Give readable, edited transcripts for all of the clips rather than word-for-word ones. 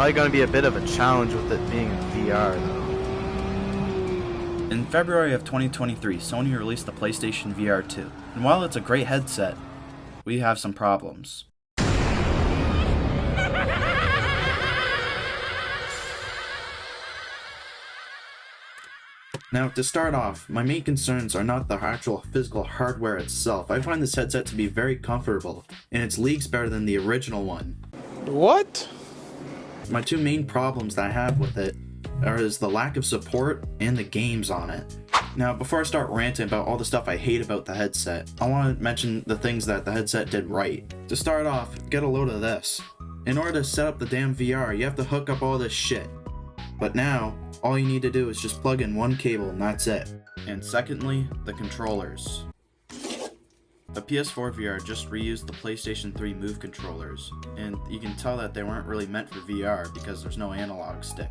Probably going to be a bit of a challenge with it being in VR though. In February of 2023, Sony released the PlayStation VR2, and while it's a great headset, we have some problems. Now, to start off, my main concerns are not the actual physical hardware itself. I find this headset to be very comfortable, and it's leagues better than the original one. What? My two main problems that I have with it is the lack of support and the games on it. Now, before I start ranting about all the stuff I hate about the headset, I want to mention the things that the headset did right. To start off, get a load of this. In order to set up the damn VR, you have to hook up all this shit. But now, all you need to do is just plug in one cable and that's it. And secondly, the controllers. The PS4 VR just reused the PlayStation 3 Move controllers, and you can tell that they weren't really meant for VR because there's no analog stick.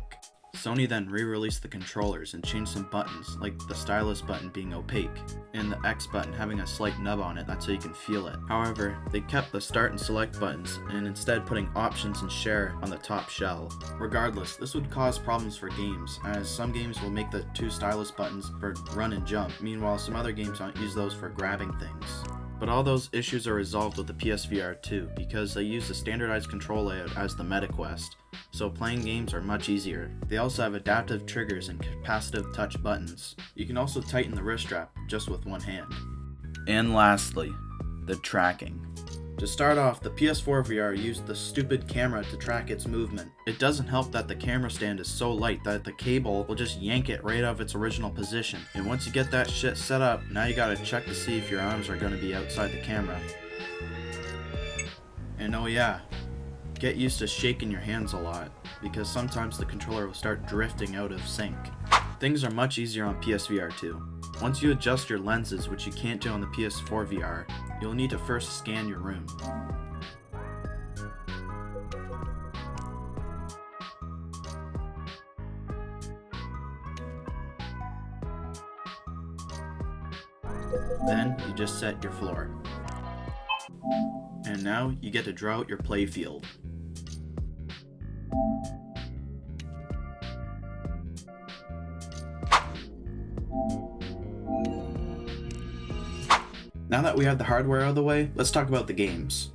Sony then re-released the controllers and changed some buttons, like the stylus button being opaque, and the X button having a slight nub on it, that's so you can feel it. However, they kept the start and select buttons, and instead putting options and share on the top shell. Regardless, this would cause problems for games, as some games will make the two stylus buttons for run and jump, meanwhile some other games don't use those for grabbing things. But all those issues are resolved with the PSVR2 because they use the standardized control layout as the MetaQuest, so playing games are much easier. They also have adaptive triggers and capacitive touch buttons. You can also tighten the wrist strap just with one hand. And lastly, the tracking. To start off, the PS4 VR used the stupid camera to track its movement. It doesn't help that the camera stand is so light that the cable will just yank it right out of its original position. And once you get that shit set up, now you gotta check to see if your arms are gonna be outside the camera. And oh yeah, get used to shaking your hands a lot, because sometimes the controller will start drifting out of sync. Things are much easier on PSVR 2. Once you adjust your lenses, which you can't do on the PS4 VR, you'll need to first scan your room. Then you just set your floor. And now you get to draw out your play field. Now that we have the hardware out of the way, let's talk about the games.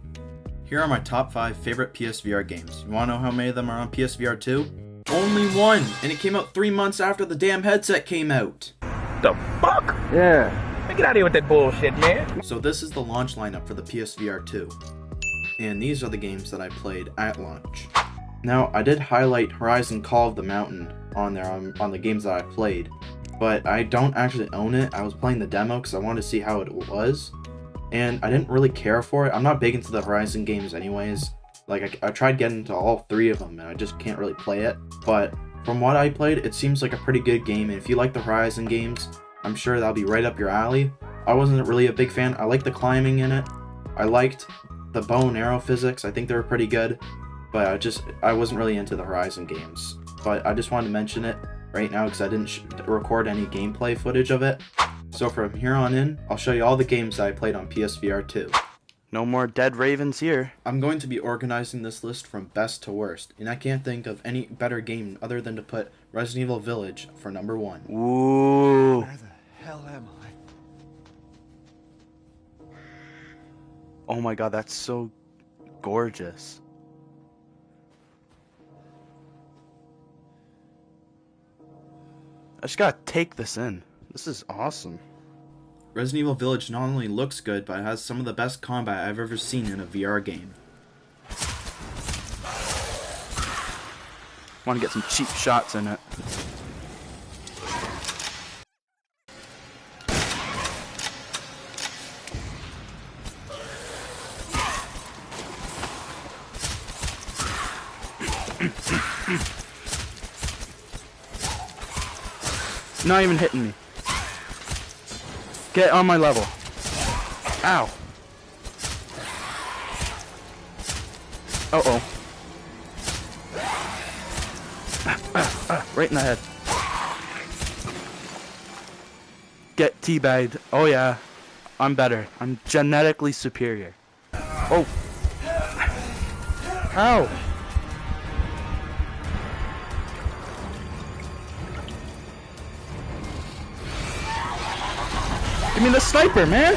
Here are my top 5 favorite PSVR games. You wanna know how many of them are on PSVR 2? Only one! And it came out 3 months after the damn headset came out! The fuck? Yeah. Man, get out of here with that bullshit, man. So this is the launch lineup for the PSVR 2. And these are the games that I played at launch. Now, I did highlight Horizon Call of the Mountain on there on the games that I played. But I don't actually own it. I was playing the demo because I wanted to see how it was, and I didn't really care for it. I'm not big into the Horizon games anyways. Like, I tried getting into all 3 of them, and I just can't really play it. But from what I played, it seems like a pretty good game, and if you like the Horizon games, I'm sure that'll be right up your alley. I wasn't really a big fan. I liked the climbing in it. I liked the bow and arrow physics. I think they were pretty good, but I wasn't really into the Horizon games. But I just wanted to mention it right now because I didn't record any gameplay footage of it. So from here on in, I'll show you all the games that I played on PSVR 2. No more dead ravens here. I'm going to be organizing this list from best to worst, and I can't think of any better game other than to put Resident Evil Village for number 1. Ooh. Where the hell am I? Oh my god, that's so gorgeous. I just gotta take this in. This is awesome. Resident Evil Village not only looks good, but it has some of the best combat I've ever seen in a VR game. Want to get some cheap shots in it. Not even hitting me. Get on my level. Ow. Uh-oh. Right in the head. Get teabagged. Oh yeah. I'm better. I'm genetically superior. Oh. Ow. Give me the sniper, man!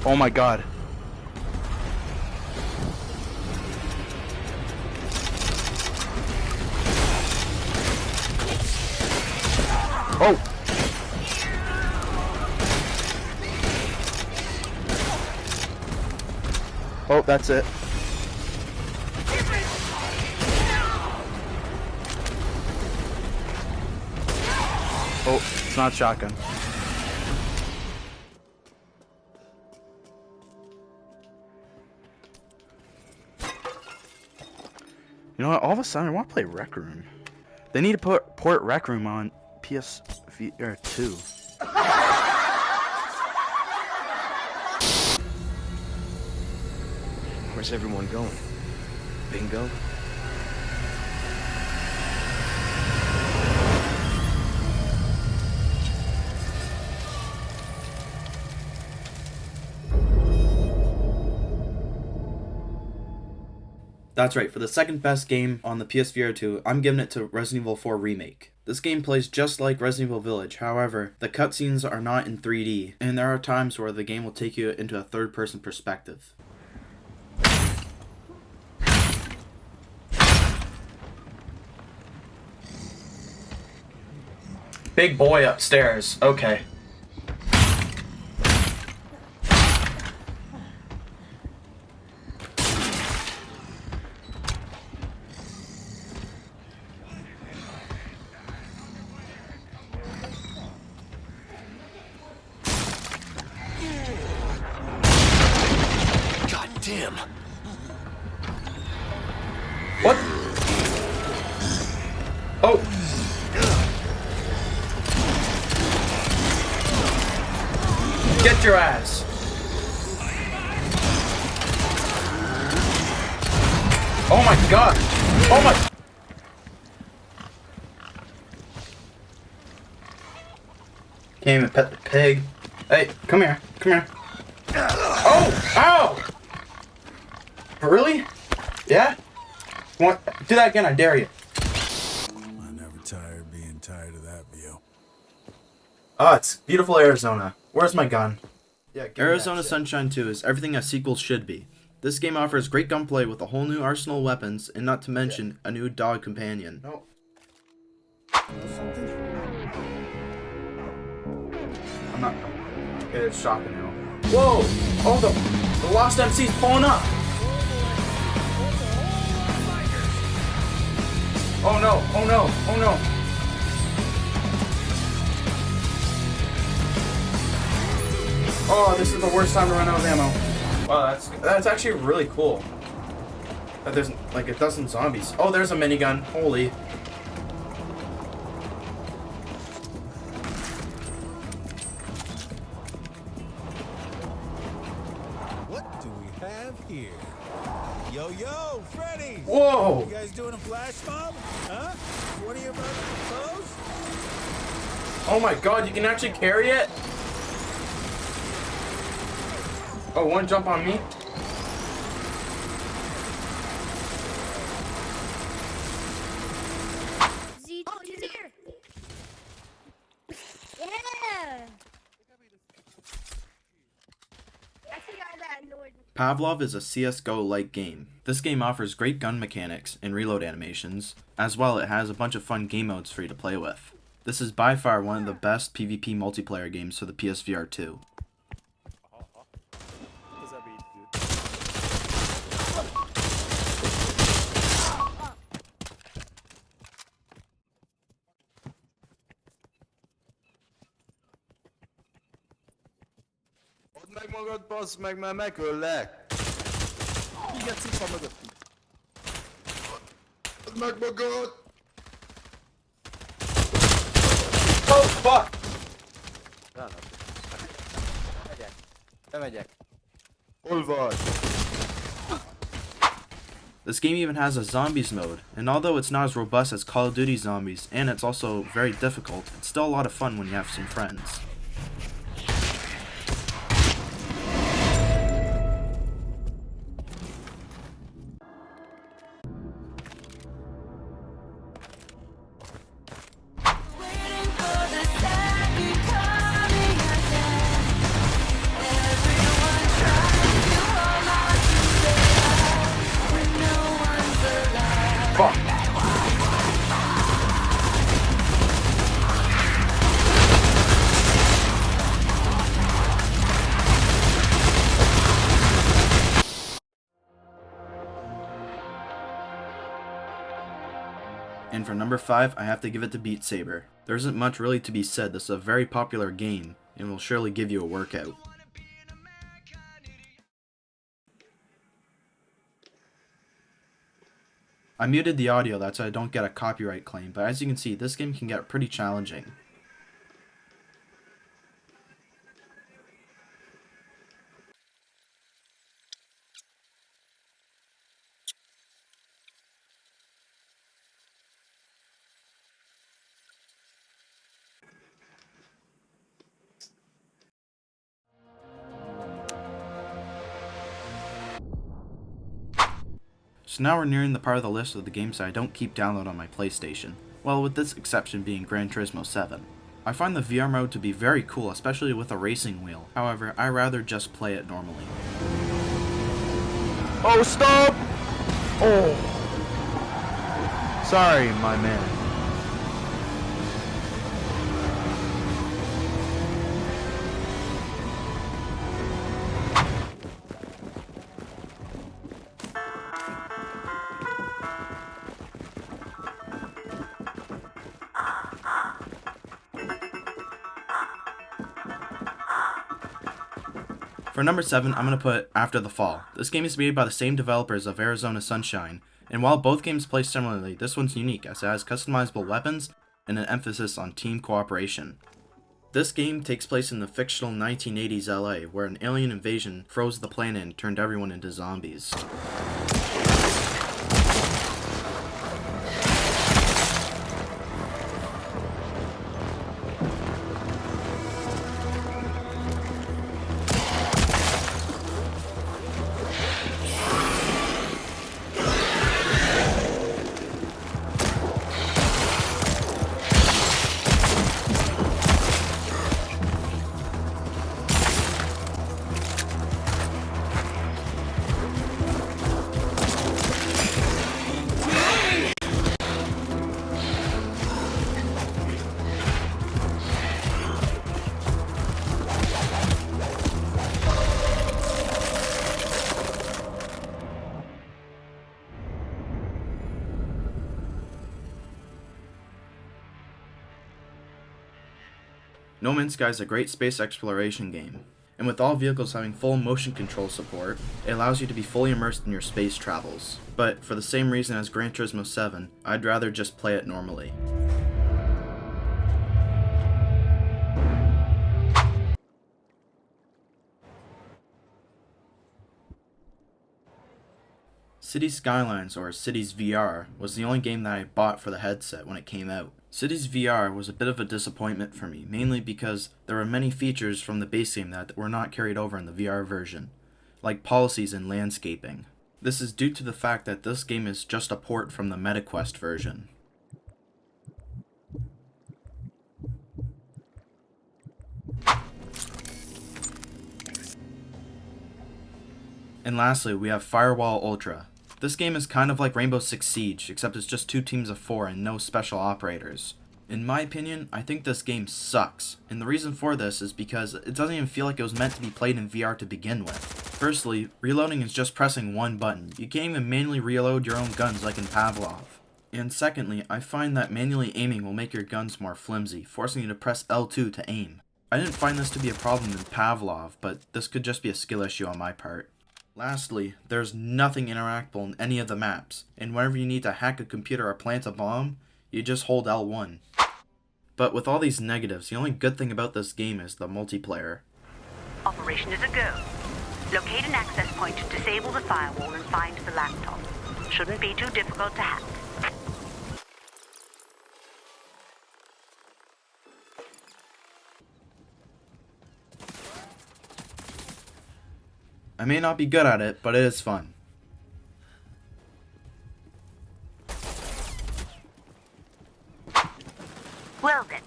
Oh my god. Oh! Oh, that's it. Oh, it's not shotgun. You know what? All of a sudden, I want to play Rec Room. They need to port Rec Room on PSVR2. Where's everyone going? Bingo? That's right, for the second best game on the PSVR 2, I'm giving it to Resident Evil 4 Remake. This game plays just like Resident Evil Village, however, the cutscenes are not in 3D, and there are times where the game will take you into a third-person perspective. Big boy upstairs, okay. Damn. What? Oh. Get your ass. Oh my god. Oh my. Can't even pet the pig. Hey, come here. Come here. Oh! Ow! Really? Yeah? Want, do that again, I dare you. I never tired being tired of that view. Oh, it's beautiful Arizona. Where's my gun? Yeah, Arizona Sunshine 2 is everything a sequel should be. This game offers great gunplay with a whole new arsenal of weapons, and not to mention a new dog companion. No. I'm not. It's shocking now. Whoa! Oh, the Lost MC's pulling up! Oh no, oh no, oh no. Oh, this is the worst time to run out of ammo. Wow, that's actually really cool. That there's like a dozen zombies. Oh, there's a minigun. Holy. What do we have here? Yo, yo, Freddy! Whoa! You guys doing a flash mob? Huh? What are you about to propose? Oh my god, you can actually carry it? Oh, one jump on me? Oh, he's here! Yeah! That's the guy that annoyed me. Pavlov is a CSGO-like game. This game offers great gun mechanics and reload animations. As well, it has a bunch of fun game modes for you to play with. This is by far one of the best PvP multiplayer games for the PSVR 2. Add meg magad, bassz meg, mert megöllek! Igen, cipa mögöttünk! Add meg magad! Oh, fuck! Bemegyek. Hol vagy? This game even has a zombies mode, and although it's not as robust as Call of Duty Zombies, and it's also very difficult, it's still a lot of fun when you have some friends. And for number 5, I have to give it to Beat Saber. There isn't much really to be said. This is a very popular game and will surely give you a workout. I muted the audio, that's so I don't get a copyright claim, but as you can see, this game can get pretty challenging. So now we're nearing the part of the list of the games that I don't keep download on my PlayStation. Well, with this exception being Gran Turismo 7. I find the VR mode to be very cool, especially with a racing wheel. However, I rather just play it normally. Oh, stop! Oh. Sorry, my man. For number 7, I'm going to put After the Fall. This game is made by the same developers of Arizona Sunshine, and while both games play similarly, this one's unique as it has customizable weapons and an emphasis on team cooperation. This game takes place in the fictional 1980s LA, where an alien invasion froze the planet and turned everyone into zombies. No Man's Sky is a great space exploration game, and with all vehicles having full motion control support, it allows you to be fully immersed in your space travels. But for the same reason as Gran Turismo 7, I'd rather just play it normally. Cities Skylines, or Cities VR, was the only game that I bought for the headset when it came out. Cities VR was a bit of a disappointment for me, mainly because there were many features from the base game that were not carried over in the VR version, like policies and landscaping. This is due to the fact that this game is just a port from the MetaQuest version. And lastly, we have Firewall Ultra. This game is kind of like Rainbow Six Siege, except it's just 2 teams of 4 and no special operators. In my opinion, I think this game sucks, and the reason for this is because it doesn't even feel like it was meant to be played in VR to begin with. Firstly, reloading is just pressing one button. You can't even manually reload your own guns like in Pavlov. And secondly, I find that manually aiming will make your guns more flimsy, forcing you to press L2 to aim. I didn't find this to be a problem in Pavlov, but this could just be a skill issue on my part. Lastly, there's nothing interactable in any of the maps, and whenever you need to hack a computer or plant a bomb, you just hold L1. But with all these negatives, the only good thing about this game is the multiplayer. Operation is a go. Locate an access point, disable the firewall, and find the laptop. Shouldn't be too difficult to hack. I may not be good at it, but it is fun. Well then,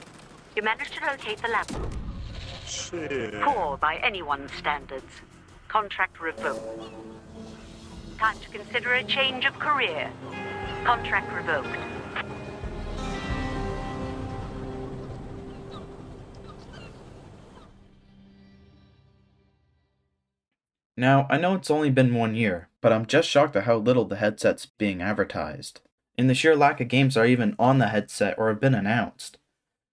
you managed to locate the laptop. Shit. Poor by anyone's standards. Contract revoked. Time to consider a change of career. Contract revoked. Now, I know it's only been 1 year, but I'm just shocked at how little the headset's being advertised. and the sheer lack of games that are even on the headset or have been announced.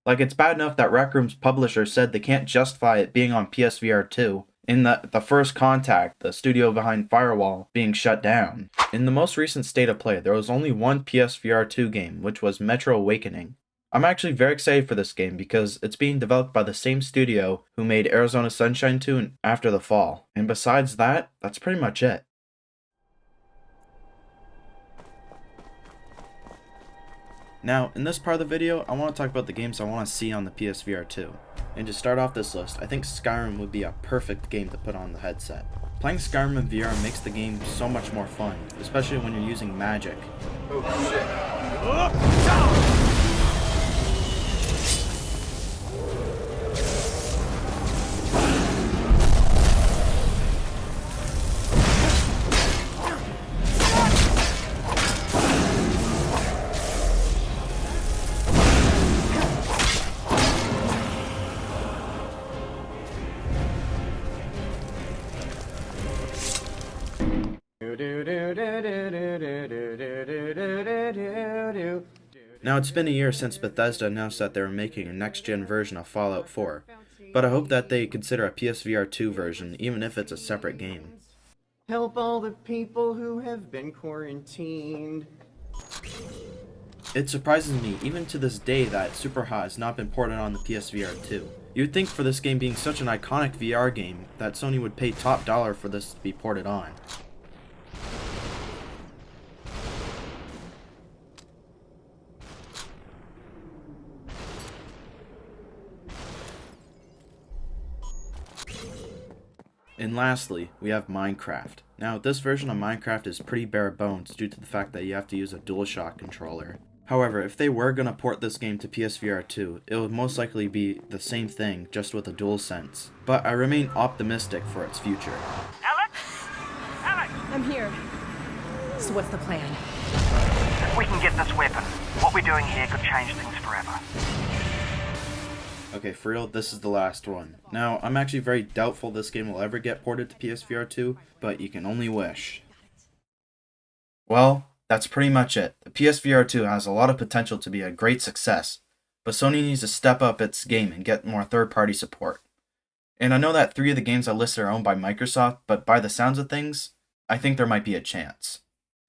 Like, it's bad enough that Rec Room's publisher said they can't justify it being on PSVR2, in the First Contact, the studio behind Firewall, being shut down. In the most recent state of play, there was only one PSVR2 game, which was Metro Awakening. I'm actually very excited for this game because it's being developed by the same studio who made Arizona Sunshine 2 and After the Fall. And besides that, that's pretty much it. Now, in this part of the video, I want to talk about the games I want to see on the PSVR 2. And to start off this list, I think Skyrim would be a perfect game to put on the headset. Playing Skyrim in VR makes the game so much more fun, especially when you're using magic. Now, it's been a year since Bethesda announced that they were making a next-gen version of Fallout 4, but I hope that they consider a PSVR 2 version, even if it's a separate game. Help all the people who have been quarantined. It surprises me, even to this day, that Superhot has not been ported on the PSVR 2. You'd think for this game being such an iconic VR game, that Sony would pay top dollar for this to be ported on. And lastly, we have Minecraft. Now, this version of Minecraft is pretty bare bones due to the fact that you have to use a DualShock controller. However, if they were going to port this game to PSVR 2, it would most likely be the same thing, just with a DualSense. But I remain optimistic for its future. Alyx? Alyx! I'm here. So what's the plan? If we can get this weapon, what we're doing here could change things forever. Okay, for real, this is the last one. Now, I'm actually very doubtful this game will ever get ported to PSVR 2, but you can only wish. Well, that's pretty much it. The PSVR 2 has a lot of potential to be a great success, but Sony needs to step up its game and get more third-party support. And I know that 3 of the games I listed are owned by Microsoft, but by the sounds of things, I think there might be a chance.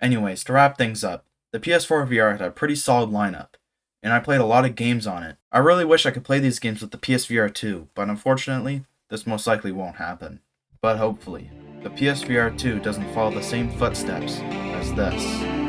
Anyways, to wrap things up, the PS4 VR had a pretty solid lineup, and I played a lot of games on it. I really wish I could play these games with the PSVR 2, but unfortunately, this most likely won't happen. But hopefully, the PSVR 2 doesn't follow the same footsteps as this.